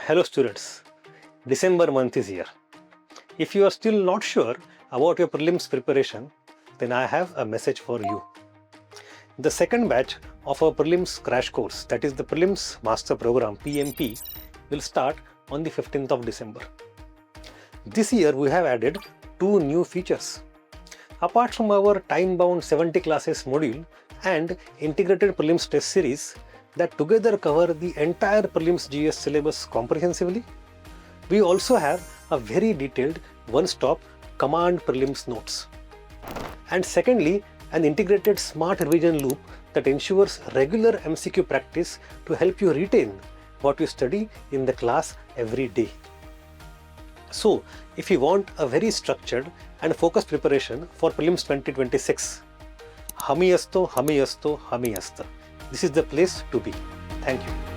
Hello students, December month is here. If you are still not sure about your prelims preparation, then I have a message for you. The second batch of our prelims crash course, that is the Prelims Master Program PMP, will start on the 15th of December. This year we have added 2 new features. Apart from our time-bound 70 classes module and integrated prelims test series that together cover the entire prelims GS syllabus comprehensively, we also have a very detailed one-stop command prelims notes. And secondly, an integrated smart revision loop that ensures regular MCQ practice to help you retain what you study in the class every day. So, if you want a very structured and focused preparation for Prelims 2026, Hami Asto, Hami Asto, Hami Asta. This is the place to be. Thank you.